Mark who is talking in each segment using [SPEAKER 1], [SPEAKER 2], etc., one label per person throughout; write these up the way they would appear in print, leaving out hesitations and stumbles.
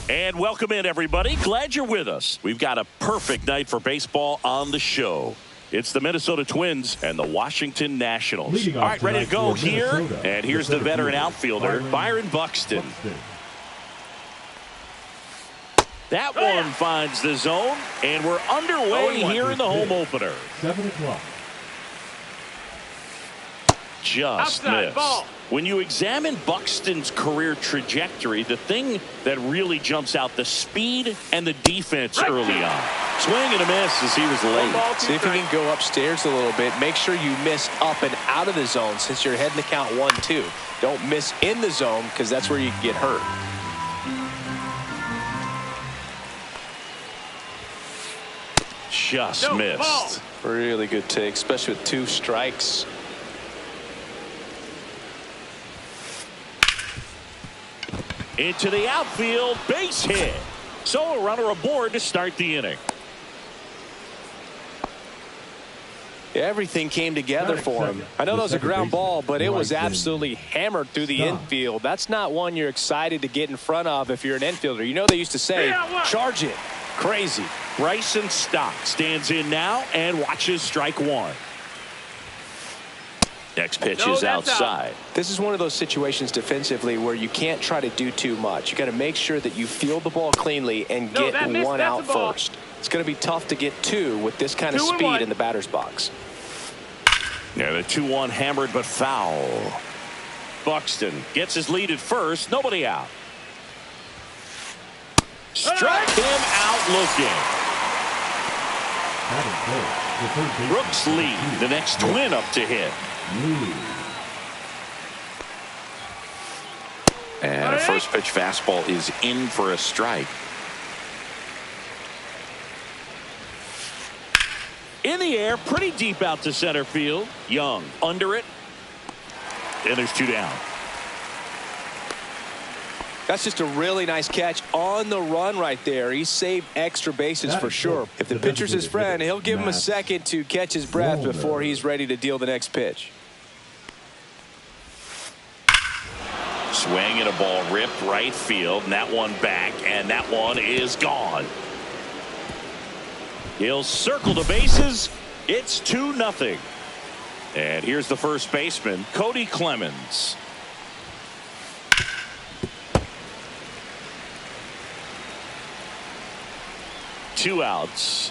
[SPEAKER 1] And welcome in, everybody. Glad you're with us. We've got a perfect night for baseball on the show. It's the Minnesota Twins and the Washington Nationals. All right, ready to go here. And here's the veteran outfielder, Byron Buxton. That one finds the zone, and we're underway here in the home opener.
[SPEAKER 2] 7 o'clock.
[SPEAKER 1] Just missed. When you examine Buxton's career trajectory, the thing that really jumps out, the speed and the defense early on. Swing and a miss as he was late.
[SPEAKER 3] See if you can go upstairs a little bit. Make sure you miss up and out of the zone since you're heading to count 1-2. Don't miss in the zone because that's where you can get hurt.
[SPEAKER 1] Just missed.
[SPEAKER 3] Really good take, especially with 2 strikes.
[SPEAKER 1] Into the outfield, base hit. So a runner aboard to start the inning.
[SPEAKER 3] Everything came together for him. I know that was a ground ball, but it was absolutely hammered through the infield. That's not one you're excited to get in front of if you're an infielder. You know they used to say, charge it. Crazy.
[SPEAKER 1] Bryson Stock stands in now and watches strike 1. Next pitch is outside.
[SPEAKER 3] This is one of those situations defensively where you can't try to do too much. You got to make sure that you field the ball cleanly and get one out first. It's going to be tough to get 2 with this kind of speed in the batter's box.
[SPEAKER 1] Yeah, the 2-1 hammered but foul. Buxton gets his lead at first. Nobody out. Struck him out looking. Brooks Lee, the next Twin up to hit. And a first pitch fastball is in for a strike. In the air, pretty deep out to center field. Young under it. And there's 2 down.
[SPEAKER 3] That's just a really nice catch on the run right there. He saved extra bases for sure. If the pitcher's his friend, he'll give him a second to catch his breath before he's ready to deal the next pitch.
[SPEAKER 1] Swing and a ball ripped right field, and that one back, and that one is gone. He'll circle the bases. It's 2-0. And here's the first baseman, Cody Clemens. Two outs.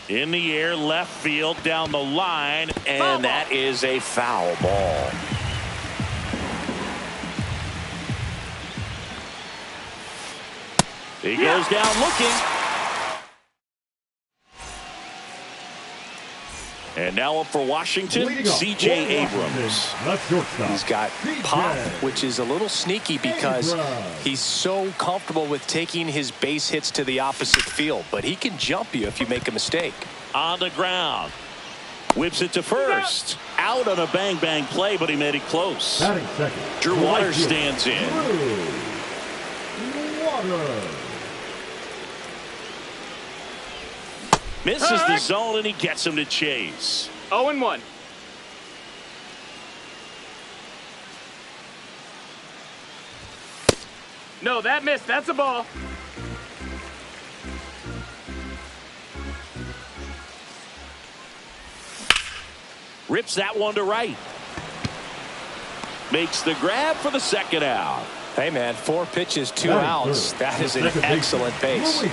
[SPEAKER 1] In the air, left field, down the line, and that is a foul ball. He goes down looking. And now up for Washington, C.J. Abrams.
[SPEAKER 3] He's got pop, which is a little sneaky because he's so comfortable with taking his base hits to the opposite field. But he can jump you if you make a mistake.
[SPEAKER 1] On the ground. Whips it to first. Out on a bang-bang play, but he made it close. Drew Waters stands in. Misses the zone, and he gets him to chase.
[SPEAKER 4] 0-1. No, that missed. That's a ball.
[SPEAKER 1] Rips that one to right. Makes the grab for the second out.
[SPEAKER 3] Hey, man, 4 pitches, 2 outs. That is an excellent pace.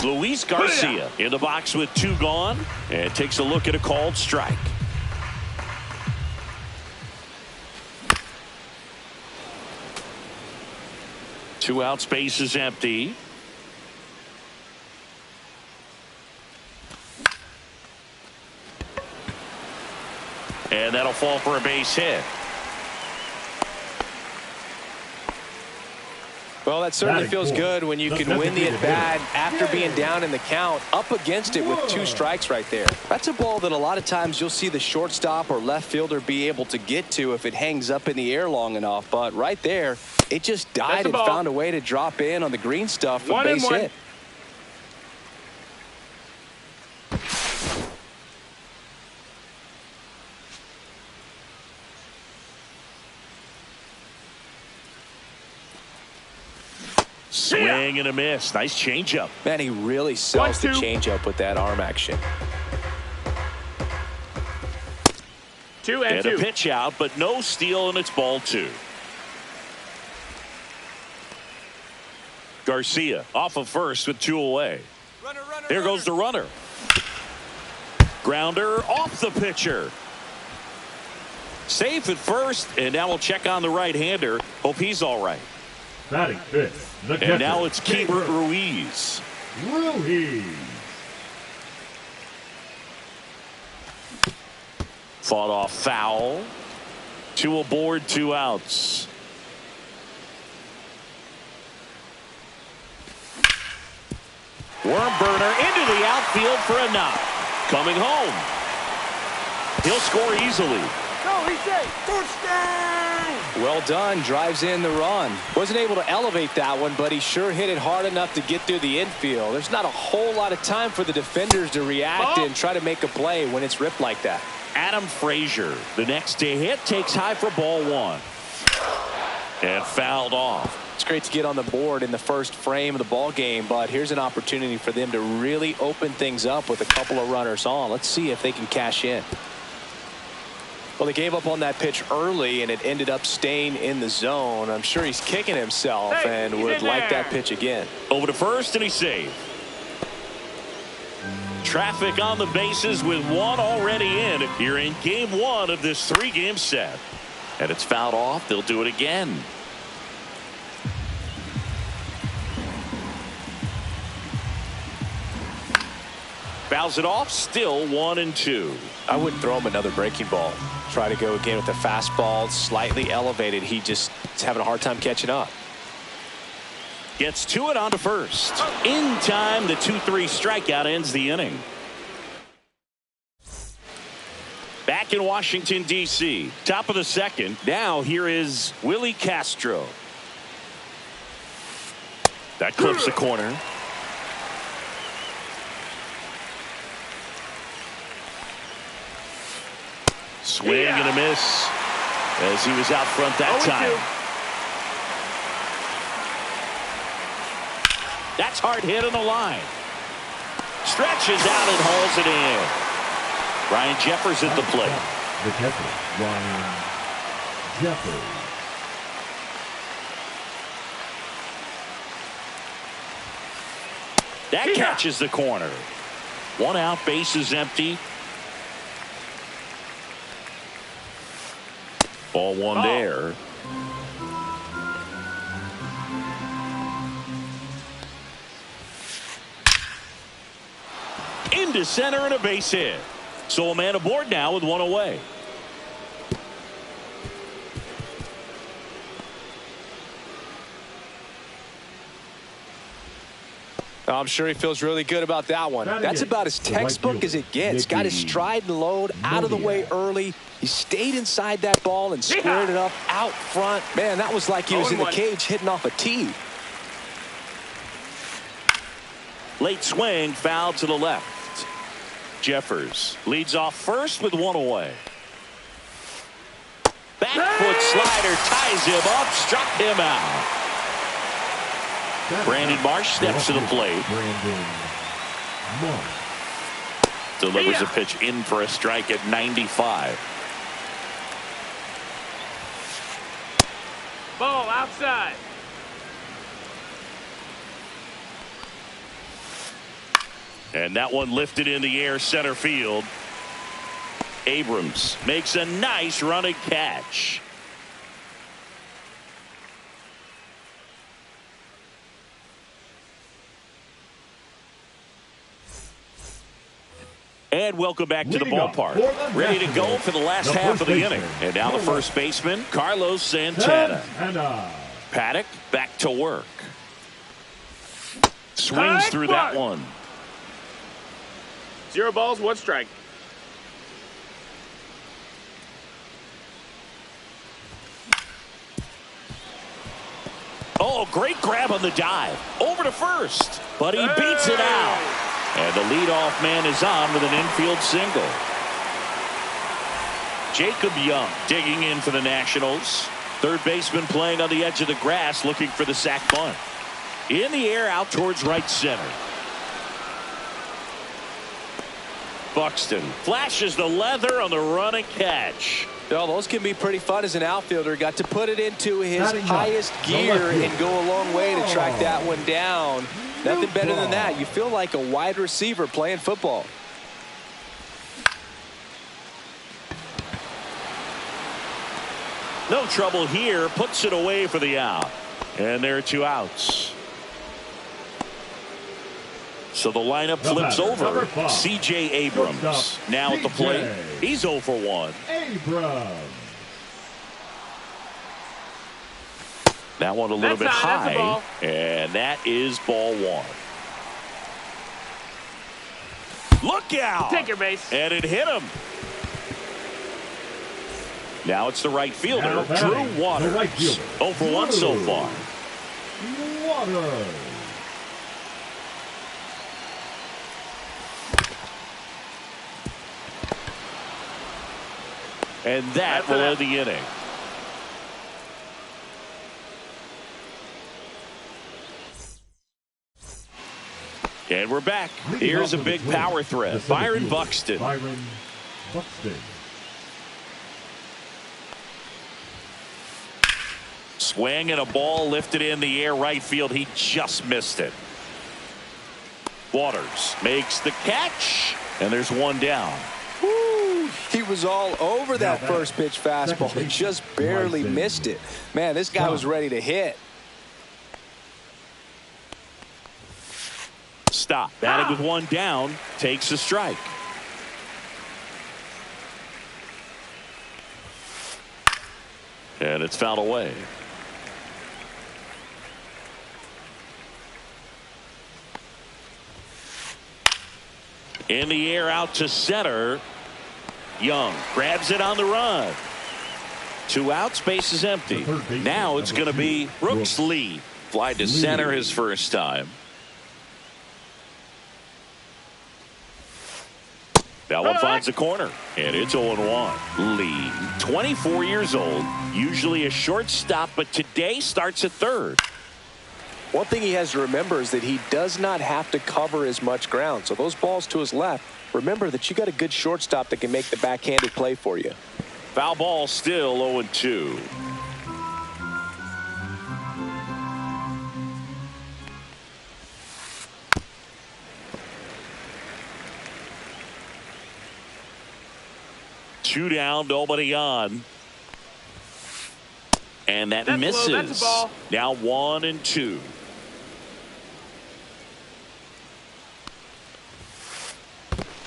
[SPEAKER 1] Luis Garcia in the box with 2 gone and takes a look at a called strike. Two out, space is empty. And that'll fall for a base hit.
[SPEAKER 3] Well, that certainly feels good when you can win the at-bat after being down in the count, up against it with 2 strikes right there. That's a ball that a lot of times you'll see the shortstop or left fielder be able to get to if it hangs up in the air long enough. But right there, it just died and found a way to drop in on the green stuff for base hit.
[SPEAKER 1] Swing and a miss. Nice changeup.
[SPEAKER 3] Man, he really sells the changeup with that arm action.
[SPEAKER 4] 2 and 2.
[SPEAKER 1] A pitch out, but no steal, and it's ball 2. Garcia off of first with 2 away. Here goes the runner. Grounder off the pitcher. Safe at first, and now we'll check on the right-hander. Hope he's all right.
[SPEAKER 2] Batting fifth, the
[SPEAKER 1] and now it's Keibert Ruiz. Fought off foul. 2 aboard, 2 outs. Worm burner into the outfield for a knock. Coming home. He'll score easily.
[SPEAKER 4] No, he's safe. Touchdown!
[SPEAKER 3] Well done. Drives in the run. Wasn't able to elevate that one, but he sure hit it hard enough to get through the infield. There's not a whole lot of time for the defenders to react and try to make a play when it's ripped like that.
[SPEAKER 1] Adam Frazier, the next to hit, takes high for ball 1. And fouled off.
[SPEAKER 3] It's great to get on the board in the first frame of the ball game, but here's an opportunity for them to really open things up with a couple of runners on. Let's see if they can cash in. Well, they gave up on that pitch early, and it ended up staying in the zone. I'm sure he's kicking himself and would like that pitch again.
[SPEAKER 1] Over to first, and he's saved. Traffic on the bases with 1 already in here in game 1 of this 3-game set. And it's fouled off. They'll do it again. Fouls it off. Still 1 and 2.
[SPEAKER 3] I wouldn't throw him another breaking ball. Try to go again with the fastball, slightly elevated. He just is having a hard time catching up.
[SPEAKER 1] Gets to it onto first. In time, the 2-3 strikeout ends the inning. Back in Washington, D.C. Top of the second. Now here is Willie Castro. That clips the corner. Swing and a miss as he was out front that time. That's hard hit on the line. Stretches out and hauls it in. Ryan Jeffers at the plate.
[SPEAKER 2] The catcher, Ryan Jeffers.
[SPEAKER 1] That catches the corner. 1 out, base is empty. Ball 1 there. Into center and a base hit. So a man aboard now with 1 away.
[SPEAKER 3] I'm sure he feels really good about that one. That's about as textbook as it gets. Got his stride and load out of the way early. He stayed inside that ball and squared it up out front. Man, that was like he was in the cage hitting off a tee.
[SPEAKER 1] Late swing, foul to the left. Jeffers leads off first with 1 away. Back foot slider ties him up, struck him out. Brandon Marsh steps to the plate. Delivers a pitch in for a strike at 95.
[SPEAKER 4] Ball outside.
[SPEAKER 1] And that one lifted in the air center field. Abrams makes a nice running catch. And welcome back to the ballpark. Ready to go for the last half of the inning. And now the first baseman, Carlos Santana. Paddock back to work. Swings through that one.
[SPEAKER 4] 0 balls, 1 strike.
[SPEAKER 1] Oh, great grab on the dive. Over to first. But he beats it out. And the leadoff man is on with an infield single. Jacob Young digging in for the Nationals. Third baseman playing on the edge of the grass looking for the sac bunt. In the air out towards right center. Buxton flashes the leather on the run and catch.
[SPEAKER 3] Well, those can be pretty fun as an outfielder. Got to put it into his highest gear and go a long way to track that one down. Nothing better than that. You feel like a wide receiver playing football.
[SPEAKER 1] No trouble here. Puts it away for the out. And there are 2 outs. So the lineup flips over. C.J. Abrams now at the plate. He's 0 for 1.
[SPEAKER 2] Abrams.
[SPEAKER 1] That one a little bit high. And that is ball 1. Look out.
[SPEAKER 4] Take your base.
[SPEAKER 1] And it hit him. Now it's the right fielder, Drew Waters. 0 for 1 so far.
[SPEAKER 2] Waters.
[SPEAKER 1] And that will end the inning. And we're back. Here's a big power threat. Byron Buxton. Swing and a ball lifted in the air right field. He just missed it. Waters makes the catch. And there's 1 down.
[SPEAKER 3] Woo, he was all over that first pitch fastball. He just barely missed it. Man, this guy was ready to hit.
[SPEAKER 1] Stop. Batting with 1 down. Takes a strike. And it's fouled away. In the air out to center. Young grabs it on the run. 2 outs, base is empty. Now it's going to be Brooks Lee. Fly to center his first time. That one finds the corner, and it's 0-1. Lee, 24 years old, usually a shortstop, but today starts at third.
[SPEAKER 3] One thing he has to remember is that he does not have to cover as much ground. So those balls to his left, remember that you got a good shortstop that can make the backhanded play for you.
[SPEAKER 1] Foul ball, still 0-2. Two down, nobody on. And that misses.
[SPEAKER 4] Low. That's a ball.
[SPEAKER 1] Now 1-2.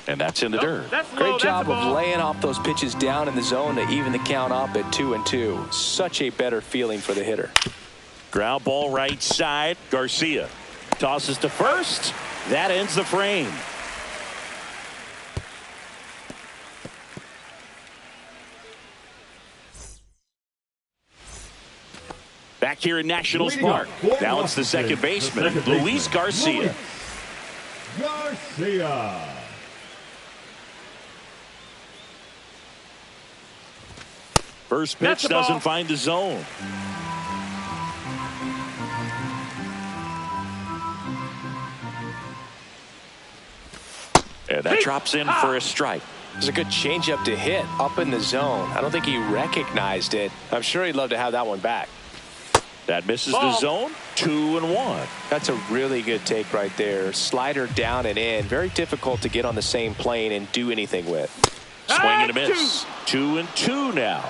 [SPEAKER 1] And that's in the dirt.
[SPEAKER 3] Great job of laying off those pitches down in the zone to even the count up at 2-2. Such a better feeling for the hitter.
[SPEAKER 1] Ground ball right side. Garcia tosses to first. That ends the frame. Back here in Nationals Park. Now it's the second baseman, Luis Garcia. First pitch doesn't find the zone. And that drops in for a strike.
[SPEAKER 3] It was a good changeup to hit up in the zone. I don't think he recognized it. I'm sure he'd love to have that one back.
[SPEAKER 1] That misses the zone. 2-1.
[SPEAKER 3] That's a really good take right there. Slider down and in. Very difficult to get on the same plane and do anything with.
[SPEAKER 1] Swing and a miss. 2-2 now.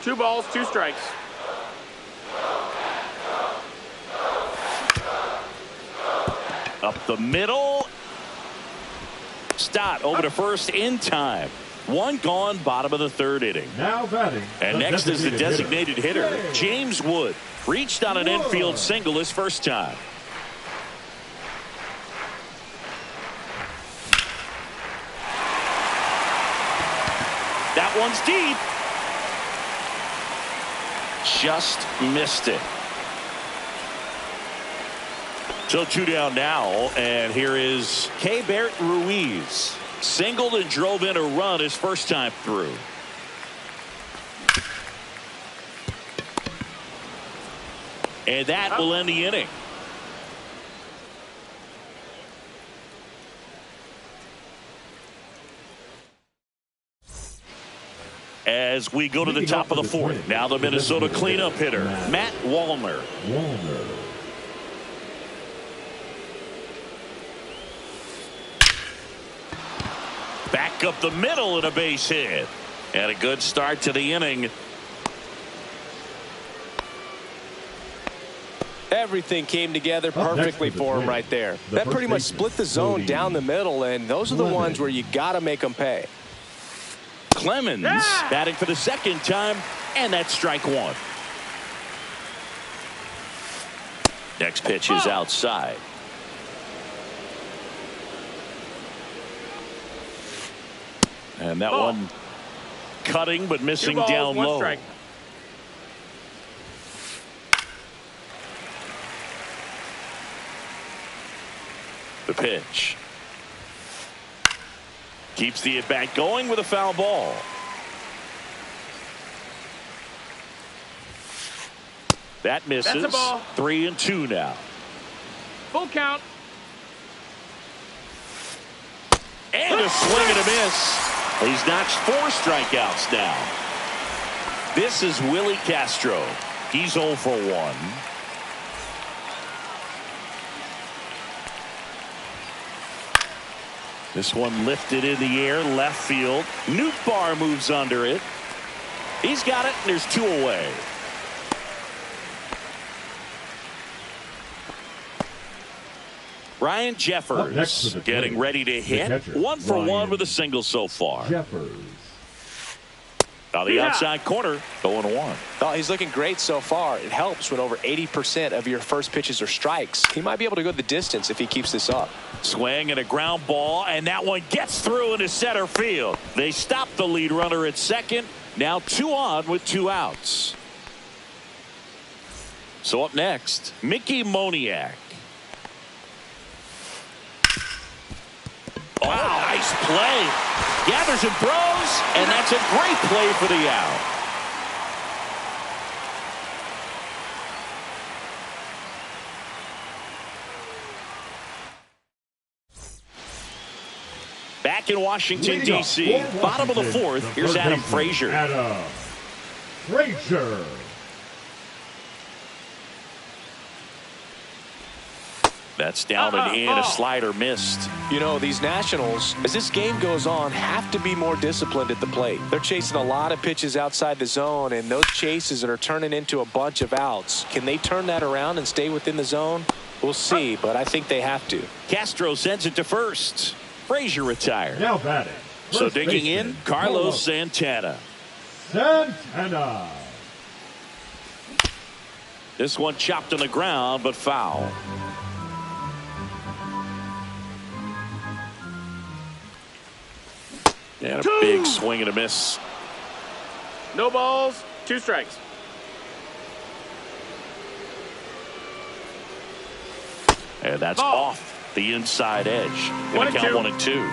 [SPEAKER 4] 2 balls, 2 strikes.
[SPEAKER 1] Up the middle. Stott over to first in time. 1 gone, bottom of the 3rd inning.
[SPEAKER 2] Now batting.
[SPEAKER 1] And next is the designated hitter, James Wood. Reached on an infield single his first time. That one's deep. Just missed it. So 2 down now, and here is Keibert Ruiz. Singled and drove in a run his first time through. And that will end the inning. as we go to the top of the fourth. Now the Minnesota cleanup hitter, Matt Wallner. Back up the middle and a base hit. And a good start to the inning.
[SPEAKER 3] Everything came together perfectly for him right there. That pretty much split the zone down the middle, and those are the ones where you got to make them pay.
[SPEAKER 1] Clemens batting for the second time, and that's strike one. Next pitch is outside. And that one cutting but missing down low.
[SPEAKER 4] Strike.
[SPEAKER 1] The pitch. Keeps the at-bat going with a foul ball. That misses.
[SPEAKER 4] That's a ball.
[SPEAKER 1] 3-2 now.
[SPEAKER 4] Full count.
[SPEAKER 1] And a swing and a miss. He's notched 4 strikeouts now. This is Willie Castro. He's 0 for 1. This one lifted in the air, left field. Nootbaar moves under it. He's got it, and there's 2 away. Ryan Jeffers getting ready to hit. 1 for 1 with a single so far. Now the outside corner, 0-1.
[SPEAKER 3] Oh, he's looking great so far. It helps when over 80% of your first pitches are strikes. He might be able to go the distance if he keeps this up.
[SPEAKER 1] Swing and a ground ball, and that one gets through into center field. They stop the lead runner at second. Now 2 on with 2 outs. So up next, Mickey Moniak. Oh, nice play. Gathers and throws, and that's a great play for the out. Back in Washington, D.C., bottom of the fourth, here's Adam Frazier. That's down and in. A slider missed.
[SPEAKER 3] You know, these Nationals, as this game goes on, have to be more disciplined at the plate. They're chasing a lot of pitches outside the zone, and those chases are turning into a bunch of outs. Can they turn that around and stay within the zone? We'll see, but I think they have to.
[SPEAKER 1] Castro sends it to first. Frazier retired.
[SPEAKER 2] Now batting.
[SPEAKER 1] So digging in, Carlos Santana. This one chopped on the ground, but foul. And a big swing and a miss.
[SPEAKER 4] No balls, 2 strikes.
[SPEAKER 1] And that's off the inside edge. Gonna count 1-2.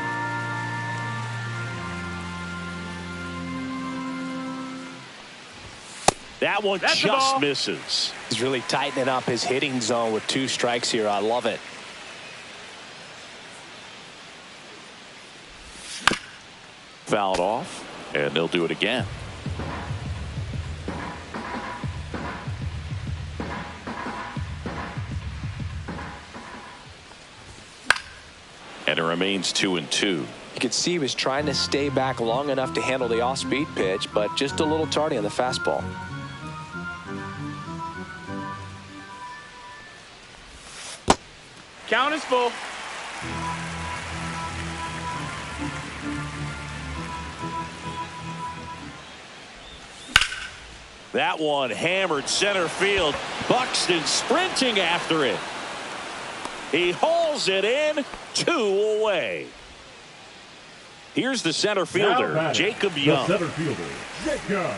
[SPEAKER 1] That one just misses.
[SPEAKER 3] He's really tightening up his hitting zone with 2 strikes here. I love it.
[SPEAKER 1] Fouled off, and they'll do it again. And it remains 2-2.
[SPEAKER 3] You could see he was trying to stay back long enough to handle the off-speed pitch, but just a little tardy on the fastball.
[SPEAKER 4] Count is full.
[SPEAKER 1] That one hammered center field. Buxton sprinting after it. He hauls it in, 2 away. Here's the center fielder, Jacob Young.
[SPEAKER 2] The center fielder, Jacob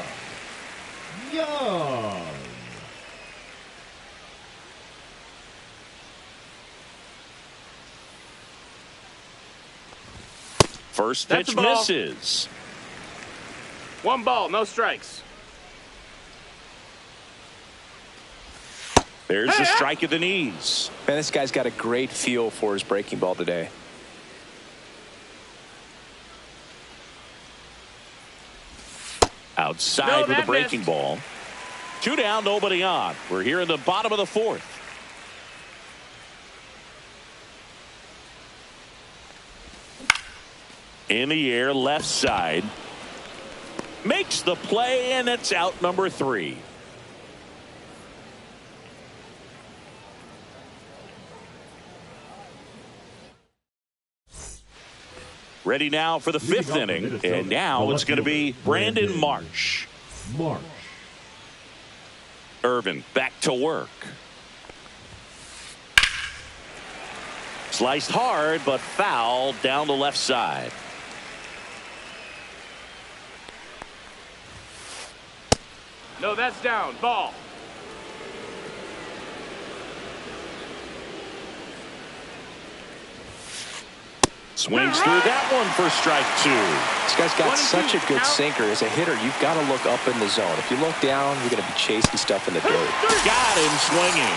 [SPEAKER 2] Young.
[SPEAKER 1] First pitch misses.
[SPEAKER 4] 1 ball, no strikes.
[SPEAKER 1] There's the strike at the knees.
[SPEAKER 3] Man, this guy's got a great feel for his breaking ball today.
[SPEAKER 1] Outside with a breaking
[SPEAKER 4] missed.
[SPEAKER 1] ball. 2 down, nobody on. We're here in the bottom of the 4th. In the air, left side. Makes the play, and it's out number 3. Ready now for the 5th inning, and now it's going to be Brandon Marsh. Irvin back to work. Sliced hard, but foul down the left side.
[SPEAKER 4] No, that's down. Ball.
[SPEAKER 1] Swings through that one for strike 2.
[SPEAKER 3] This guy's got such a good sinker. As a hitter, you've got to look up in the zone. If you look down, you're going to be chasing stuff in the dirt.
[SPEAKER 1] Got him swinging.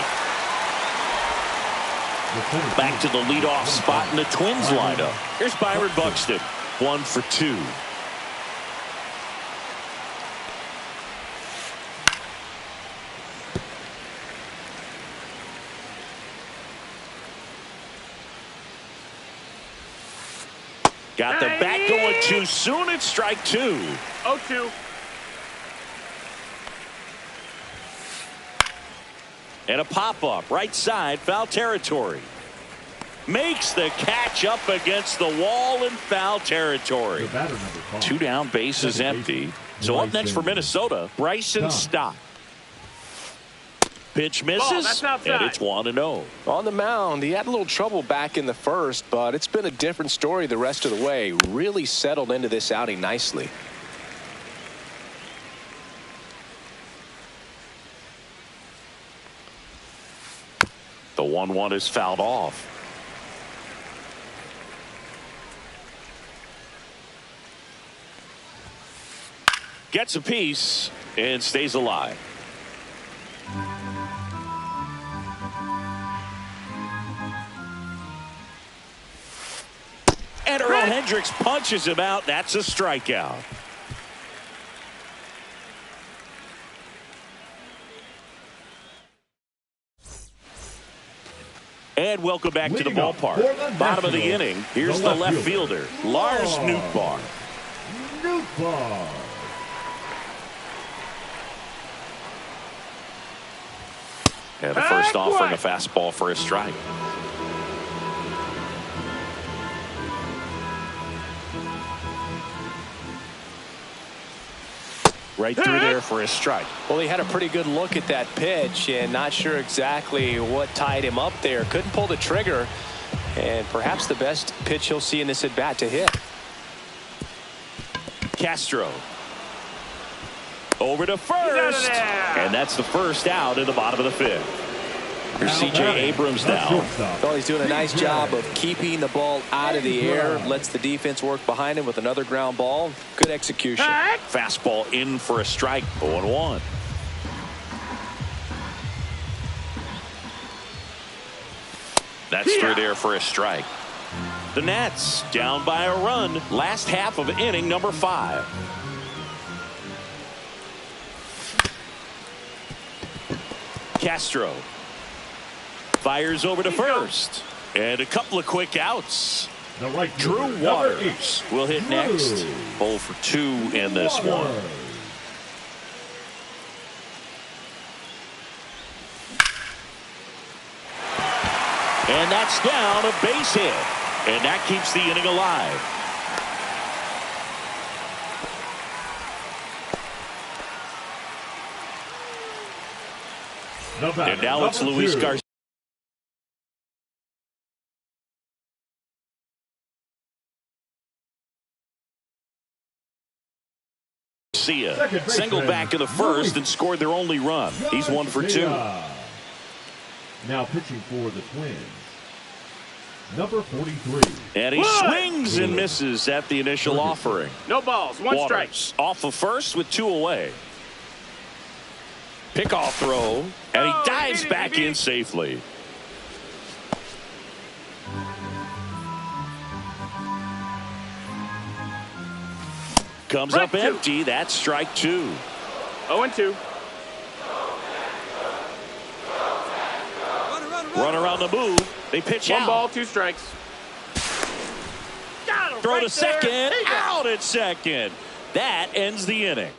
[SPEAKER 1] Back to the leadoff spot in the Twins lineup. Here's Byron Buxton. 1 for 2. Got the bat going too soon. It's strike 2.
[SPEAKER 4] 0-2.
[SPEAKER 1] And a pop-up right side, foul territory. Makes the catch up against the wall in foul territory. 2 down, base is empty. So up next for Minnesota, Bryson Stott. Pitch misses, and it's 1-0.
[SPEAKER 3] On the mound, he had a little trouble back in the first, but it's been a different story the rest of the way. Really settled into this outing nicely.
[SPEAKER 1] The 1-1 is fouled off. Gets a piece and stays alive. And Earl Hendricks punches him out. That's a strikeout. And welcome back to the ballpark. Bottom of the inning. Here's the left fielder, Lars Nootbaar. And the first offering, a fastball for a strike. Right through there for a strike.
[SPEAKER 3] Well, he had a pretty good look at that pitch and not sure exactly what tied him up there. Couldn't pull the trigger, and perhaps the best pitch he'll see in this at bat to hit.
[SPEAKER 1] Castro over to first, and that's the first out in the bottom of the 5th. Here's C.J. Abrams now.
[SPEAKER 3] Well, he's doing a nice job of keeping the ball out of the air. Lets the defense work behind him with another ground ball. Good execution.
[SPEAKER 1] Fastball in for a strike. 0-1. That's through there for a strike. The Nats down by a run. Last half of inning number 5. Castro fires over to first, and a couple of quick outs. Drew Waters will hit next. 0 for 2 in this one. And that's down, a base hit, and that keeps the inning alive. And now it's Luis Garcia. Singled back in the first and scored their only run. He's 1 for 2.
[SPEAKER 2] Now pitching for the Twins, number 43.
[SPEAKER 1] And he swings and misses at the initial offering.
[SPEAKER 4] No balls, 1 strike.
[SPEAKER 1] Off of first with 2 away. Pickoff throw, and he dives back in safely. Comes up empty. That's strike 2.
[SPEAKER 4] 0-2.
[SPEAKER 1] Runner on the move. They pitch
[SPEAKER 4] One
[SPEAKER 1] out.
[SPEAKER 4] ball, 2 strikes. Got him
[SPEAKER 1] Throw
[SPEAKER 4] right
[SPEAKER 1] to second.
[SPEAKER 4] there.
[SPEAKER 1] Out at second. That ends the inning.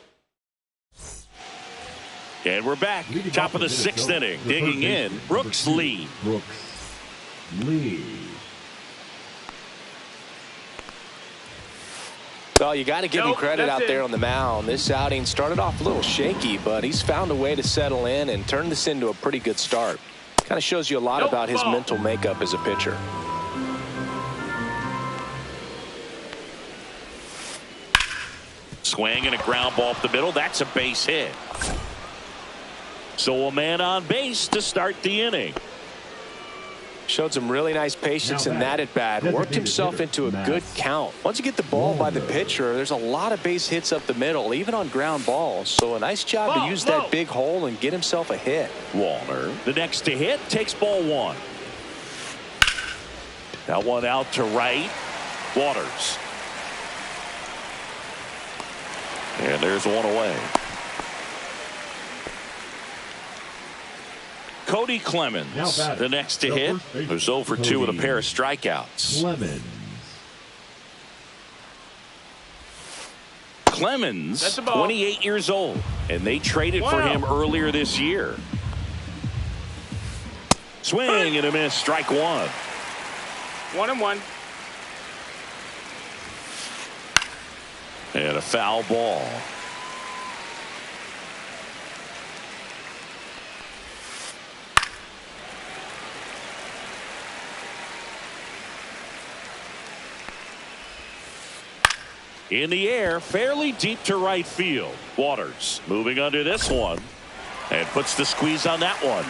[SPEAKER 1] And we're back. Top of the 6th inning. Digging in, Brooks Lee.
[SPEAKER 2] Brooks Lee.
[SPEAKER 3] Well, you got to give him credit out there on the mound. This outing started off a little shaky, but he's found a way to settle in and turn this into a pretty good start. Kind of shows you a lot about his mental makeup as a pitcher.
[SPEAKER 1] Swing and a ground ball up the middle. That's a base hit. So a man on base to start the inning.
[SPEAKER 3] Showed some really nice patience in that at bat. Worked himself into a good count. Once you get the ball by the pitcher, there's a lot of base hits up the middle, even on ground balls. So a nice job to use that big hole and get himself a hit.
[SPEAKER 1] Warner, the next to hit, takes ball 1. That one out to right. Waters. And there's one away. Cody Clemens, the next to hit, who's 0 for 2 with a pair of strikeouts. Clemens, 28 years old, and they traded for him earlier this year. Swing and a miss, strike 1.
[SPEAKER 4] 1-1.
[SPEAKER 1] And a foul ball. In the air, fairly deep to right field. Waters moving under this one and puts the squeeze on that one.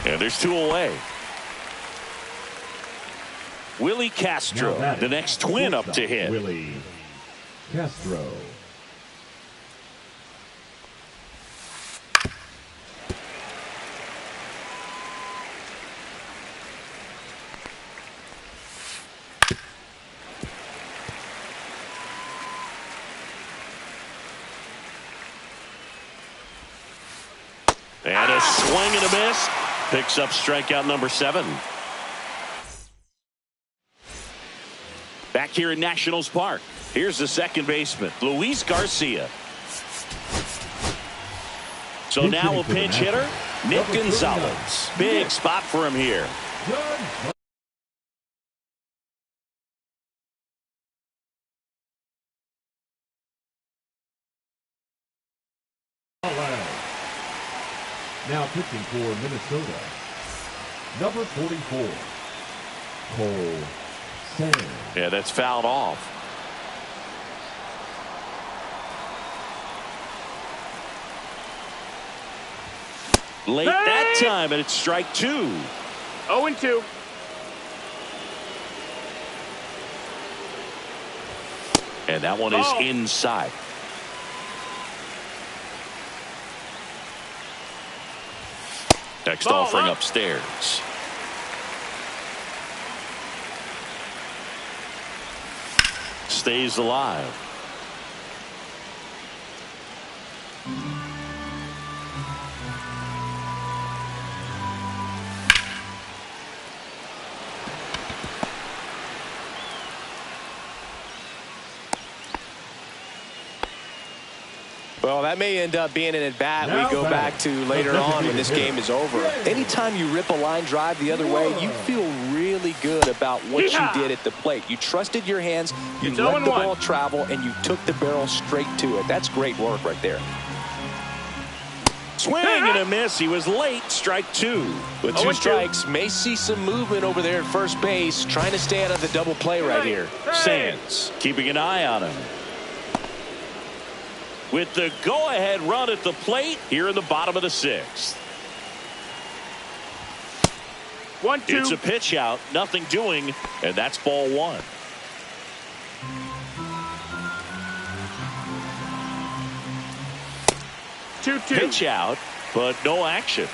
[SPEAKER 1] And there's 2 away. Willie Castro, the next Twin up to hit.
[SPEAKER 2] Willie Castro.
[SPEAKER 1] And a swing and a miss. Picks up strikeout number 7. Back here in Nationals Park. Here's the second baseman, Luis Garcia. So now a pinch hitter, Nick Gonzalez. Big spot for him here.
[SPEAKER 2] Now pitching for Minnesota, number 44, Cole Sand.
[SPEAKER 1] Yeah, that's fouled off. Late that time, and it's strike 2.
[SPEAKER 4] 0-2.
[SPEAKER 1] And that one is inside. Next offering upstairs. Stays alive.
[SPEAKER 3] Well, that may end up being an at-bat we go back to later on when this game is over. Anytime you rip a line drive the other way, you feel really good about what you did at the plate. You trusted your hands, you let the ball travel, and you took the barrel straight to it. That's great work right there.
[SPEAKER 1] Swing and a miss. He was late. Strike 2.
[SPEAKER 3] With 2 strikes, may see some movement over there at first base, trying to stay out of the double play right here.
[SPEAKER 1] Sands keeping an eye on him. With the go-ahead run at the plate here in the bottom of the 6th.
[SPEAKER 4] 1-2.
[SPEAKER 1] It's a pitch out, nothing doing, and that's ball 1. Pitch out, but no action.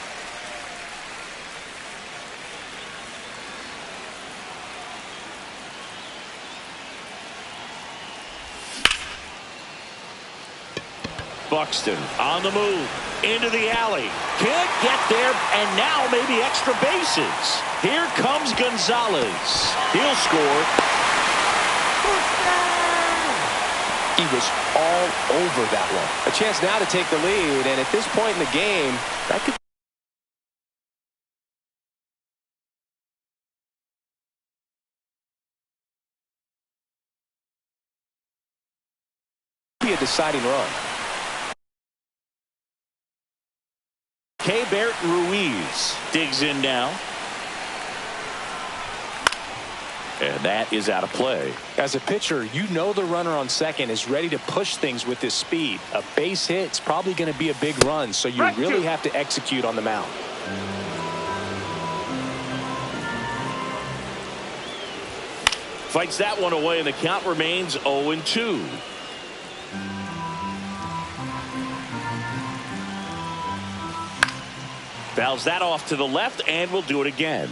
[SPEAKER 1] Buxton on the move into the alley. Can't get there, and now maybe extra bases. Here comes Gonzalez. He'll score.
[SPEAKER 3] He was all over that one. A chance now to take the lead, and at this point in the game, that could be a deciding run.
[SPEAKER 1] Keibert Ruiz digs in now. And that is out of play.
[SPEAKER 3] As a pitcher, you know the runner on second is ready to push things with his speed. A base hit's probably going to be a big run, so you really have to execute on the mound.
[SPEAKER 1] Fights that one away, and the count remains 0-2. Fouls that off to the left, and we'll do it again.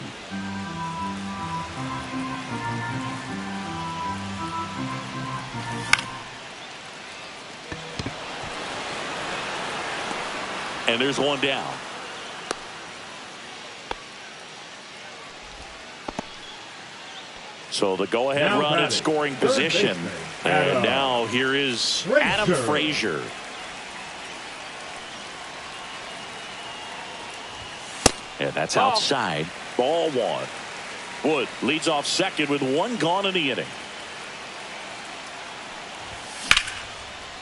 [SPEAKER 1] And there's one down. So the go-ahead run in scoring position. And now here is Adam Frazier. And that's outside. Ball one. Wood leads off second with one gone in the inning.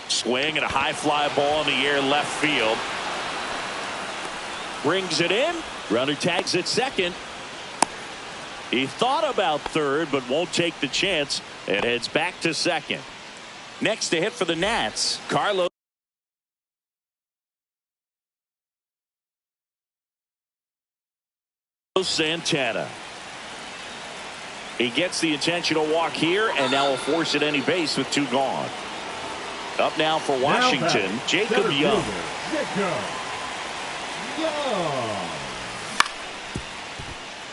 [SPEAKER 1] Swing and a high fly ball in the air left field. Brings it in. Runner tags at second. He thought about third but won't take the chance and heads back to second. Next to hit for the Nats, Carlos Santana. He gets the intentional walk here and now will force at any base with two gone. Up now for Washington, Jacob Young.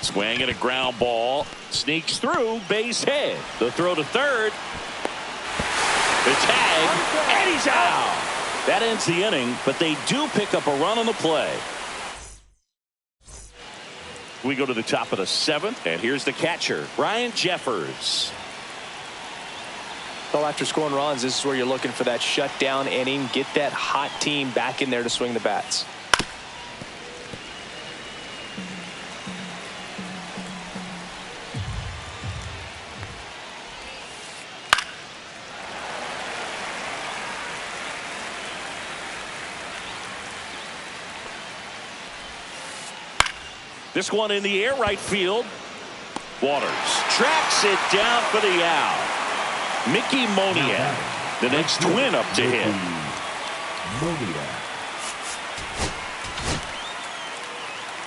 [SPEAKER 1] Swing and a ground ball. Sneaks through, base hit. The throw to third. The tag, and he's out. That ends the inning, but they do pick up a run on the play. We go to the top of the seventh, and here's the catcher, Ryan Jeffers.
[SPEAKER 3] Well, after scoring runs, this is where you're looking for that shutdown inning. Get that hot team back in there to swing the bats.
[SPEAKER 1] This one in the air, right field. Waters tracks it down for the out. Mickey Moniak, the next twin up to hit.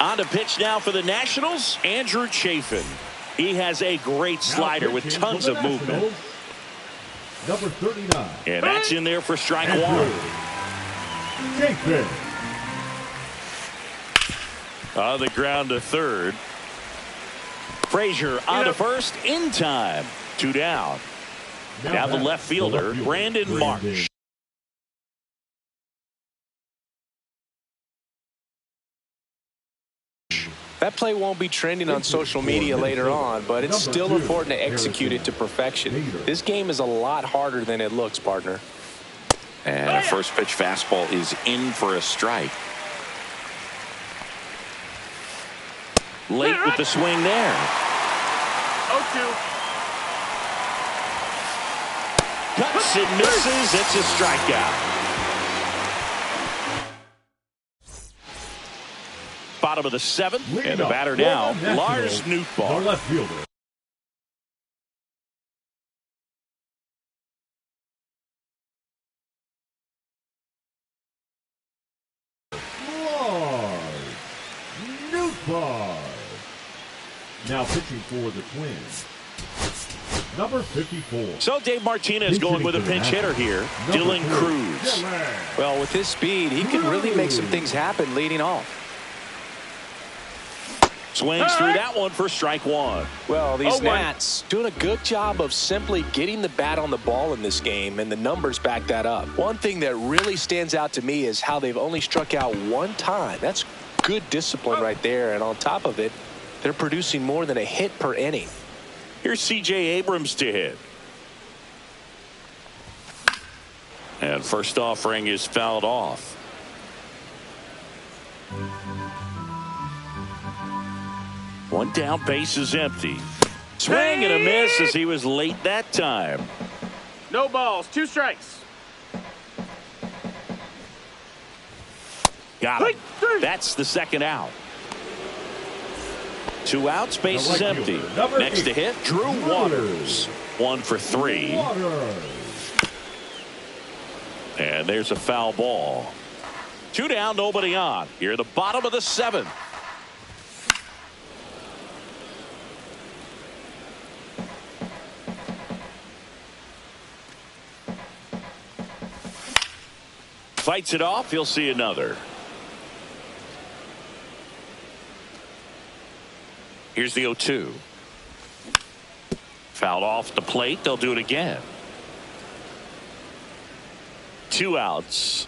[SPEAKER 1] On to pitch now for the Nationals, Andrew Chafin. He has a great slider with tons of movement.
[SPEAKER 2] Number 39.
[SPEAKER 1] And that's in there for strike one.
[SPEAKER 2] Chafin.
[SPEAKER 1] On the ground to third. Frazier on to first in time. Two down. Now the left fielder, Brandon Marsh.
[SPEAKER 3] That play won't be trending on social media later on, but it's still important to execute it to perfection. This game is a lot harder than it looks, partner.
[SPEAKER 1] And a first pitch fastball is in for a strike. Late with the swing there.
[SPEAKER 4] 0-2.
[SPEAKER 1] Cuts and misses. It's a strikeout. Bottom of the seventh, and the batter now, Lars Nootbaar.
[SPEAKER 2] Left fielder. Now pitching for the Twins, number 54.
[SPEAKER 1] So Dave Martinez going with a pinch hitter here, Dylan Cruz.
[SPEAKER 3] Well, with his speed, he can really make some things happen leading off.
[SPEAKER 1] Swings through that one for strike one.
[SPEAKER 3] Well, these Nats doing a good job of simply getting the bat on the ball in this game, and the numbers back that up. One thing that really stands out to me is how they've only struck out one time. That's good discipline right there, and on top of it, they're producing more than a hit per inning.
[SPEAKER 1] Here's C.J. Abrams to hit. And first offering is fouled off. One down, base is empty. Swing and a miss as he was late that time.
[SPEAKER 4] No balls, 2 strikes.
[SPEAKER 1] Got him. That's the second out. 2 outs, base is empty. Next to hit, Drew Waters. 1 for 3. And there's a foul ball. 2 down, nobody on. Here, the bottom of the 7th. Fights it off. He'll see another. Here's the 0-2. Fouled off the plate. They'll do it again. 2 outs.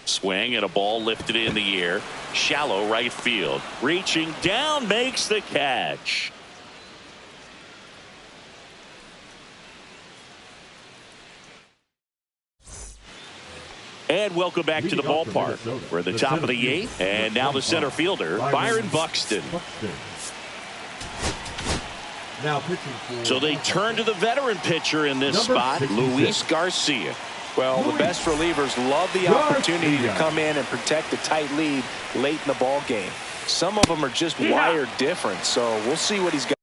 [SPEAKER 1] Swing and a ball lifted in the air. Shallow right field. Reaching down, makes the catch. And welcome back to the ballpark. We're at the top of the 8th, and now the center fielder, Byron Buxton. So they turn to the veteran pitcher in this spot, Luis Garcia.
[SPEAKER 3] Well, the best relievers love the opportunity to come in and protect the tight lead late in the ball game. Some of them are just wired different, so we'll see what he's got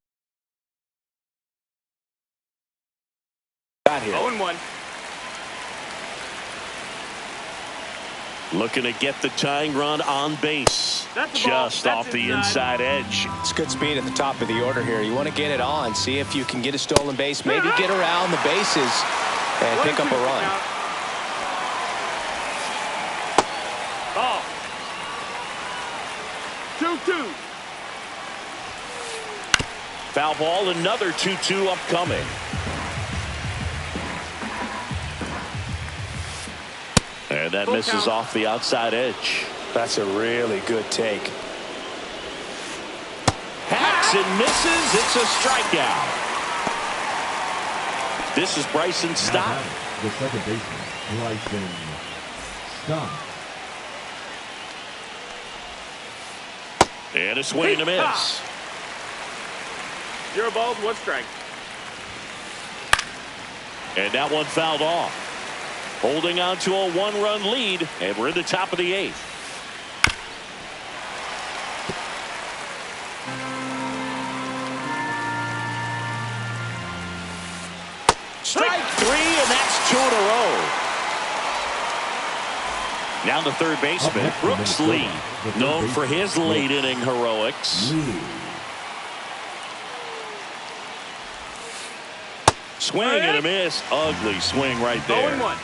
[SPEAKER 3] here.
[SPEAKER 4] 0-1.
[SPEAKER 1] Looking to get the tying run on base. Just off the inside edge.
[SPEAKER 3] It's good speed at the top of the order here. You want to get it on, see if you can get a stolen base, maybe get around the bases and pick up a run.
[SPEAKER 4] Ball. 2-2.
[SPEAKER 1] Foul ball, another 2-2 upcoming. And that misses off the outside edge.
[SPEAKER 3] That's a really good take.
[SPEAKER 1] Hacks and misses. It's a strikeout. This is Bryson Stott.
[SPEAKER 2] The second baseman, Bryson Stott.
[SPEAKER 1] And a swing and a miss.
[SPEAKER 4] 0 balls, 1 strike.
[SPEAKER 1] And that one fouled off. Holding on to a 1-run lead, and we're in the top of the 8th. Strike 3, and that's 2 in a row. Now the third baseman, Brooks Lee, known for his late inning heroics. Swing and a miss. Ugly swing right there.
[SPEAKER 4] 0-1.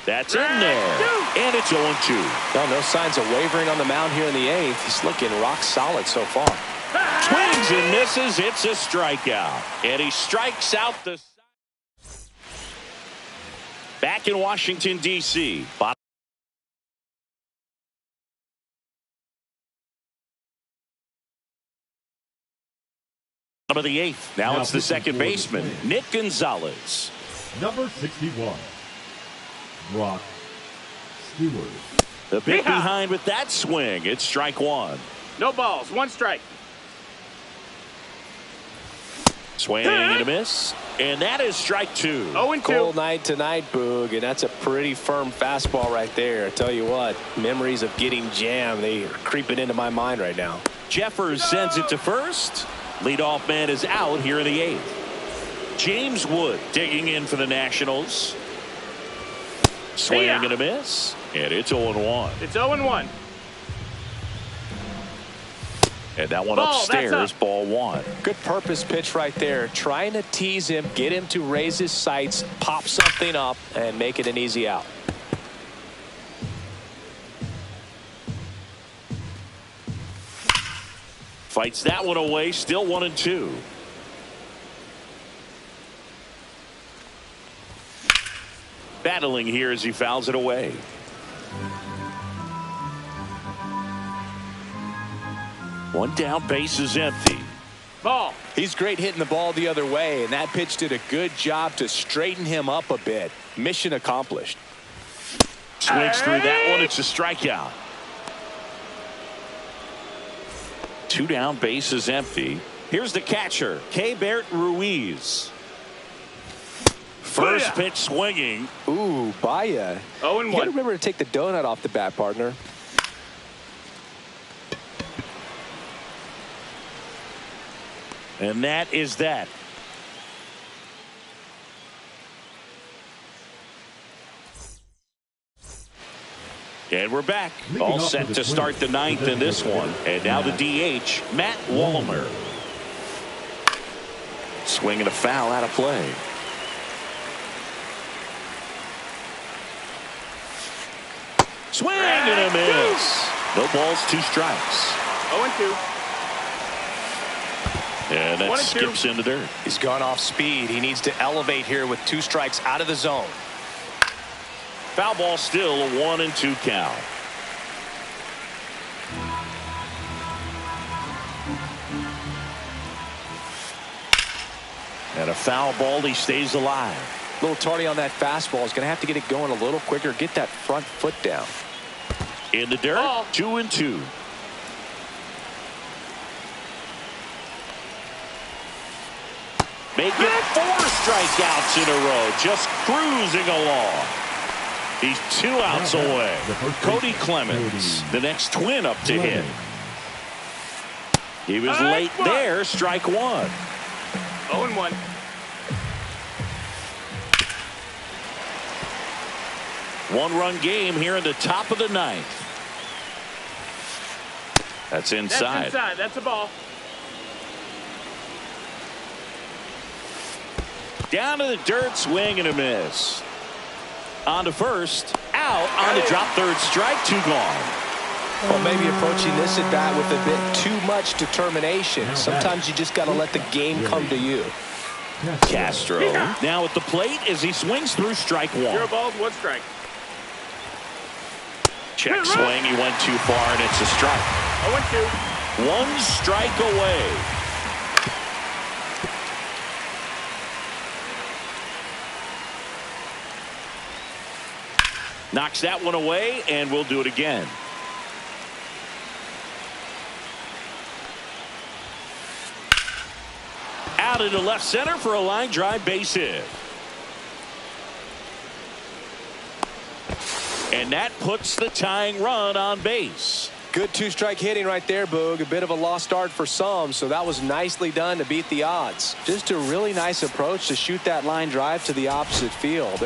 [SPEAKER 1] That's in there. And it's 0-2.
[SPEAKER 3] Well, no signs of wavering on the mound here in the 8th. He's looking rock solid so far.
[SPEAKER 1] Swings and misses. It's a strikeout. And he strikes out the... Back in Washington, D.C. Bottom of the 8th. Now it's the second baseman, Nick Gonzalez.
[SPEAKER 2] Number 61, Brock Stewart.
[SPEAKER 1] The pick behind with that swing. It's strike 1.
[SPEAKER 4] No balls, 1 strike.
[SPEAKER 1] Swing and a miss. And that is strike 2.
[SPEAKER 4] 0-2.
[SPEAKER 3] Cold night tonight, Boog, and that's a pretty firm fastball right there. I tell you what, memories of getting jammed, they are creeping into my mind right now.
[SPEAKER 1] Jeffers sends it to first. Leadoff man is out here in the 8th. James Wood digging in for the Nationals. Swing and a miss. And it's 0-1.
[SPEAKER 4] It's 0-1.
[SPEAKER 1] And that one upstairs, ball 1.
[SPEAKER 3] Good purpose pitch right there. Trying to tease him, get him to raise his sights, pop something up, and make it an easy out.
[SPEAKER 1] Fights that one away. Still 1-2. Battling here as he fouls it away. One down, base is empty.
[SPEAKER 4] Ball.
[SPEAKER 3] He's great hitting the ball the other way, and that pitch did a good job to straighten him up a bit. Mission accomplished.
[SPEAKER 1] Swings through that one. It's a strikeout. Two down, base is empty. Here's the catcher, Keibert Ruiz. First pitch swinging.
[SPEAKER 3] Ooh, Baya.
[SPEAKER 4] 0-1.
[SPEAKER 3] You gotta remember to take the donut off the bat, partner.
[SPEAKER 1] And that is that. And we're back. All set to start the ninth in this one. And now the DH, Matt Wallner. Swinging a foul out of play. Swing and a miss. No balls, 2 strikes.
[SPEAKER 4] 0-2.
[SPEAKER 1] And that
[SPEAKER 4] 1-2.
[SPEAKER 1] skips into dirt.
[SPEAKER 3] He's gone off speed. He needs to elevate here with 2 strikes out of the zone.
[SPEAKER 1] Foul ball, still a 1-2 count. And a foul ball, he stays alive.
[SPEAKER 3] A little tardy on that fastball. He's going to have to get it going a little quicker. Get that front foot down.
[SPEAKER 1] In the dirt,
[SPEAKER 4] Ball.
[SPEAKER 1] 2-2. Make it 4 strikeouts in a row. Just cruising along. He's 2 outs away. Cody Clemens, the next twin up to hit. He was late there. Strike 1.
[SPEAKER 4] 0-1.
[SPEAKER 1] One-run game here in the top of the 9th. That's inside.
[SPEAKER 4] That's inside. That's a ball.
[SPEAKER 1] Down to the dirt, swing and a miss. On to first, out on the drop, third strike, 2 gone.
[SPEAKER 3] Well, maybe approaching this at bat with a bit too much determination. Sometimes you just got to let the game come to you.
[SPEAKER 1] Castro now at the plate as he swings through strike 1.
[SPEAKER 4] 0 balls, 1 strike.
[SPEAKER 1] Check swing, he went too far and it's a strike.
[SPEAKER 4] 0-2.
[SPEAKER 1] 1 strike away. Knocks that one away, and we'll do it again. Out into left center for a line drive base hit. And that puts the tying run on base.
[SPEAKER 3] Good 2-strike hitting right there, Boog. A bit of a lost start for some, so that was nicely done to beat the odds. Just a really nice approach to shoot that line drive to the opposite field.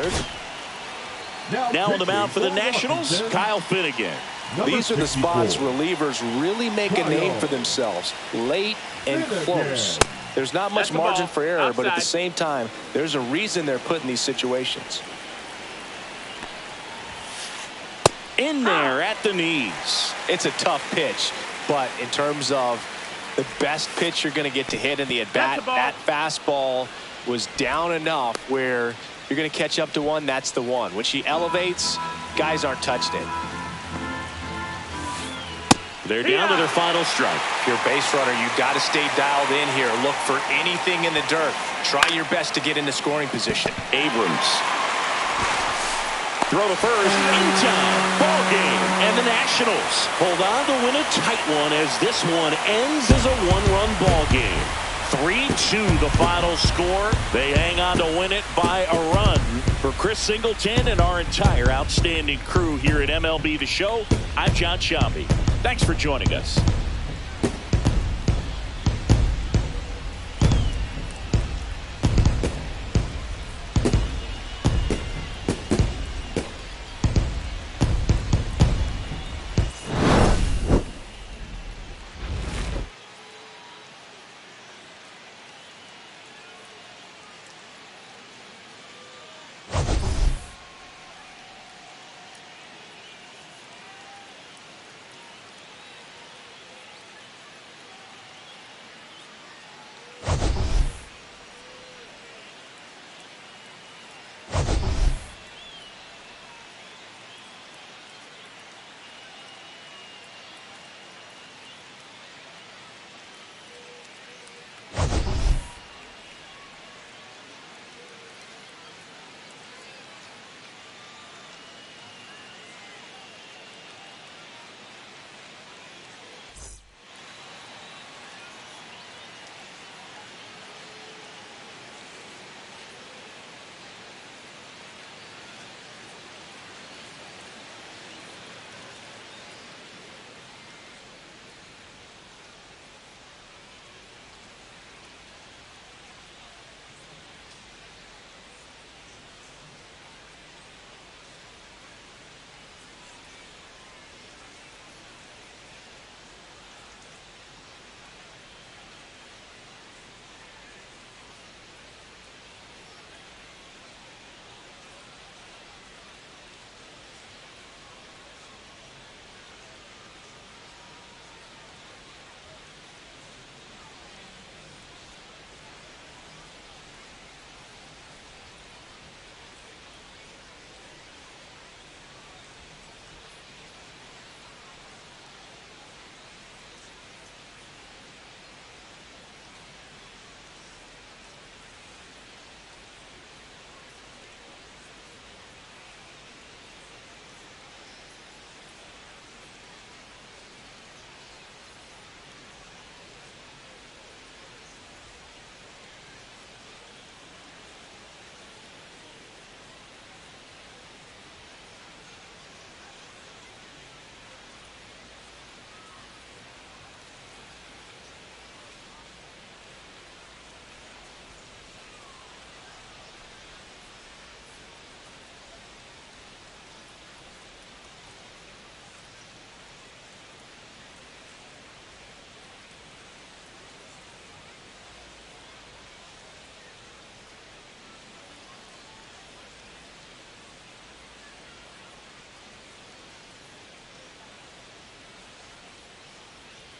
[SPEAKER 1] Now on the mound for the Nationals, Kyle Finnegan.
[SPEAKER 3] These are the spots relievers really make a name for themselves. Late and close. There's not much margin for error, but at the same time, there's a reason they're put in these situations.
[SPEAKER 1] In there at the knees.
[SPEAKER 3] It's a tough pitch, but in terms of the best pitch you're going to get to hit in the at-bat, that fastball was down enough where you're going to catch up to one. That's the one. When she elevates, guys aren't touching it.
[SPEAKER 1] They're down to their final strike.
[SPEAKER 3] If you're a base runner, you've got to stay dialed in here. Look for anything in the dirt. Try your best to get into scoring position.
[SPEAKER 1] Abrams. Throw to first. In time. Ball game. And the Nationals hold on to win a tight one as this one ends as a 1-run ball game. 3-2 the final score. They hang on to win it by a run. For Chris Singleton and our entire outstanding crew here at MLB The Show, I'm John Sciambi. Thanks for joining us.